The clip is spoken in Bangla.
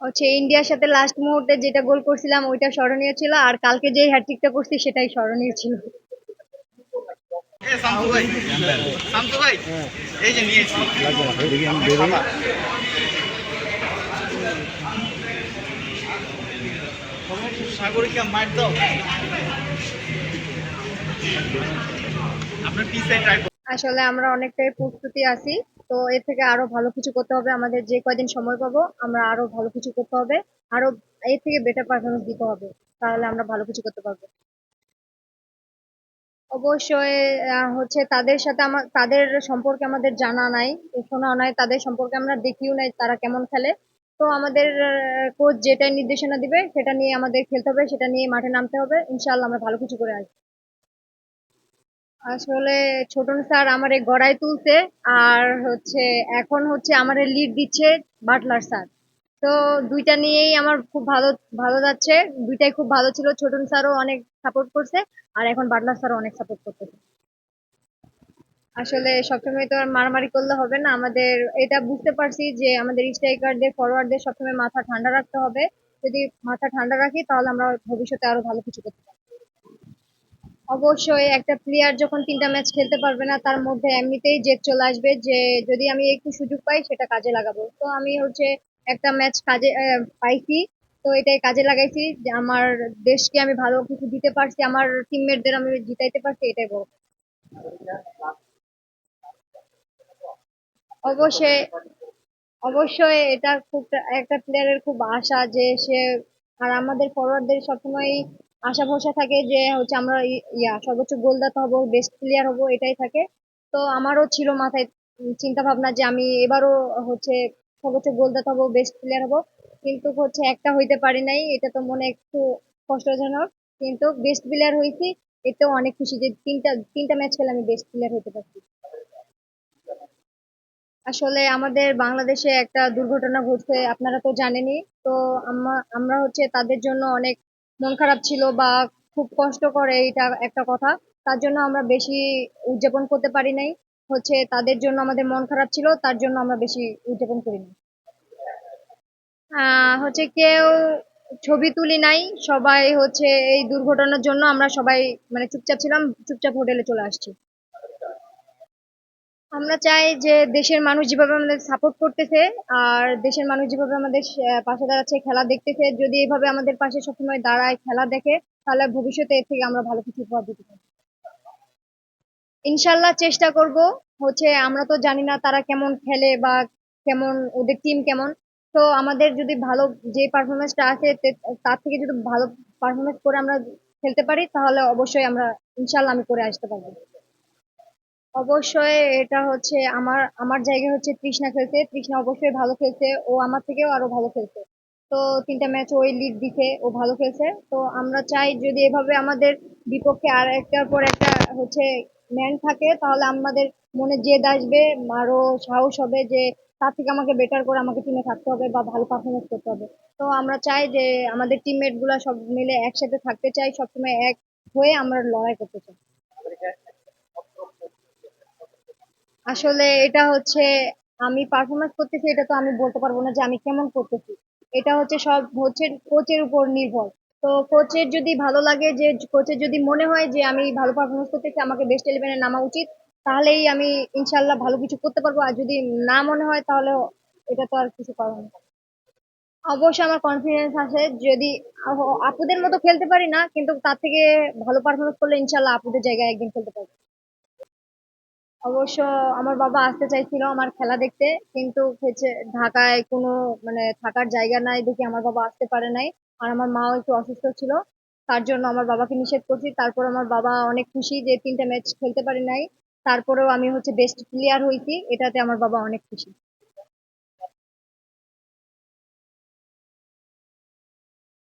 হচ্ছে ইন্ডিয়ার সাথে লাস্ট মুহূর্তে যেটা গোল করছিলাম ওইটা স্মরণীয় ছিল, আর কালকে যে হ্যাটট্রিকটা করছি সেটাই স্মরণীয় ছিল। শামসু ভাই, শামসু ভাই, এই যে নিয়েছি। সাগরিকা মার দাও। আপনার পিস ট্রাই। আসলে আমরা অনেকটাই প্রস্তুতি আছি। তো এর থেকে আরো ভালো কিছু করতে হবে, আমাদের যে কয়দিন সময় পাবো আমরা আরো ভালো কিছু করতে হবে, আরো এর থেকে বেটার পারফরমেন্স দিতে হবে, তাহলে আমরা ভালো কিছু করতে পারবো। অবশ্যই। হচ্ছে তাদের সাথে তাদের সম্পর্কে আমাদের জানা নাই, শোনা নাই, তাদের সম্পর্কে আমরা দেখিও নাই তারা কেমন খেলে। তো আমাদের কোচ যেটাই নির্দেশনা দিবে সেটা নিয়ে আমাদের খেলতে হবে, সেটা নিয়ে মাঠে নামতে হবে, ইনশাআল্লাহ আমরা ভালো কিছু করে আসবো। আসলে ছোটন স্যার আমারে গড়ায় তুলছে, আর হচ্ছে এখন হচ্ছে আমারে লিড দিচ্ছে বাটলার স্যার। তো দুইটা নিয়েই আমার খুব ভালো ভালো যাচ্ছে। দুইটাই খুব ভালো ছিল, ছোটন স্যারও অনেক সাপোর্ট করছে, আর এখন বাটলার স্যারও অনেক সাপোর্ট করতেছে। আসলে সবসময় তো আর মারামারি করলে হবে না, আমাদের এটা বুঝতে পারছি যে আমাদের স্ট্রাইকারদের ফরওয়ার্ডদের সবসময় মাথা ঠান্ডা রাখতে হবে। যদি মাথা ঠান্ডা রাখি তাহলে আমরা ভবিষ্যতে আরো ভালো কিছু করতে পারবো। অবশ্যই একটা প্লেয়ার যখন ৩টা ম্যাচ খেলতে পারবে না তার মধ্যে এমনিতেই জেদ চলে আসবে যে যদি আমি একটু সুযোগ পাই সেটা কাজে লাগাবো। তো আমি হচ্ছে একটা ম্যাচ কাজে পাইছি, তো এটাই কাজে লাগাইছি যে আমার দেশকে আমি ভালো কিছু দিতে পারছি, আমার টিমমেটদের আমি জিতাইতে পারছি, এটাই বড় কথা। অবশ্যই। অবশ্যই এটা খুব একটা প্লেয়ারের খুব আশা যে সে, আর আমাদের ফরওয়ার্ডদের সবসময় আশা ভরসা থাকে যে হচ্ছে আমরা সর্বোচ্চ গোলদাতা হব, বেস্ট প্লেয়ার হব, এটাই থাকে। তো আমারও ছিল মাথায় চিন্তা ভাবনা যে আমি এবারও হচ্ছে সর্বোচ্চ গোলদাতা হব, বেস্ট প্লেয়ার হব, কিন্তু হচ্ছে একটা হইতে পারি নাই, এটা তো মনে একটু কষ্টজনক। কিন্তু বেস্ট প্লেয়ার হয়েছি, এতেও অনেক খুশি যে তিনটা তিনটা ম্যাচ খেলে আমি বেস্ট প্লেয়ার হতে পারছি। আসলে আমাদের বাংলাদেশে একটা দুর্ঘটনা ঘটছে, আপনারা তো জানেনই। তো আমরা হচ্ছে তাদের জন্য অনেক মন খারাপ ছিল, বা খুব কষ্ট করে এটা একটা কথা। তার জন্য আমরা বেশি উদযাপন করতে পারি নাই। হচ্ছে তাদের জন্য আমাদের মন খারাপ ছিল, তার জন্য আমরা বেশি উদযাপন করিনি। হচ্ছে কেউ ছবি তুলি নাই, সবাই হচ্ছে এই দুর্ঘটনার জন্য আমরা সবাই মানে চুপচাপ ছিলাম, চুপচাপ হোটেলে চলে আসছি। আমরা চাই যে দেশের মানুষ যেভাবে আমাদের সাপোর্ট করতেছে, আর দেশের মানুষ যেভাবে আমাদের পাশে দাঁড়াচ্ছে, খেলা দেখতেছে, যদি এভাবে আমাদের পাশে সবসময় দাঁড়ায়, খেলা দেখে, তাহলে ভবিষ্যতে এর থেকে আমরা ভালো কিছু উপহার দিতে পারবো। ইনশাল্লাহ চেষ্টা করব। হচ্ছে আমরা তো জানি না তারা কেমন খেলে বা কেমন ওদের টিম কেমন। তো আমাদের যদি ভালো যে পারফরমেন্সটা আছে তার থেকে যদি ভালো পারফরমেন্স করে আমরা খেলতে পারি, তাহলে অবশ্যই আমরা ইনশাল্লাহ আমি করে আসতে পারবো। অবশ্যই এটা হচ্ছে আমার আমার জায়গায় হচ্ছে তৃষ্ণা খেলছে, তৃষ্ণা অবশ্যই ভালো খেলছে, ও আমার থেকেও আরো ভালো খেলছে। তো 3টা ম্যাচ ওই লিড দিছে, ও ভালো খেলছে। তো আমরা চাই যদি এভাবে আমাদের বিপক্ষে আর একটার পর একটা হচ্ছে ম্যান থাকে, তাহলে আমাদের মনে জেদ আসবে, আরো সাহস হবে যে তার থেকে আমাকে বেটার করে আমাকে টিমে থাকতে হবে বা ভালো পারফরমেন্স করতে হবে। তো আমরা চাই যে আমাদের টিমমেট গুলা সব মিলে একসাথে থাকতে চাই, সবসময় এক হয়ে আমরা লড়াই করতে চাই। আসলে এটা হচ্ছে আমি পারফরমেন্স করতেছি, এটা তো আমি বলতে পারবো না যে আমি কেমন করতেছি। এটা হচ্ছে সব হচ্ছে কোচের উপর নির্ভর। তো কোচের যদি ভালো লাগে, যে কোচের যদি মনে হয় যে আমি ভালো পারফরমেন্স করতেছি, আমাকে বেস্ট ইলেভেনে নামা উচিত, তাহলেই আমি ইনশাল্লাহ ভালো কিছু করতে পারবো। আর যদি না মনে হয় তাহলে এটা তো আর কিছু করার নেই। অবশ্যই আমার কনফিডেন্স আছে, যদি আপুদের মতো খেলতে পারি না, কিন্তু তার থেকে ভালো পারফরমেন্স করলে ইনশাল্লাহ আপুদের জায়গায় একদিন খেলতে পারবো। অবশ্য আমার বাবা আসতে চাইছিল আমার খেলা দেখতে, কিন্তু হচ্ছে ঢাকায় কোনো মানে থাকার জায়গা নাই দেখে আমার বাবা আসতে পারে নাই। আর আমার মাও একটু অসুস্থ ছিল, তার জন্য আমার বাবাকে নিষেধ করছি। তারপর আমার বাবা অনেক খুশি যে 3টা ম্যাচ খেলতে পারি নাই, তারপরেও আমি হচ্ছে বেস্ট প্লেয়ার হয়েছি, এটাতে আমার বাবা অনেক খুশি।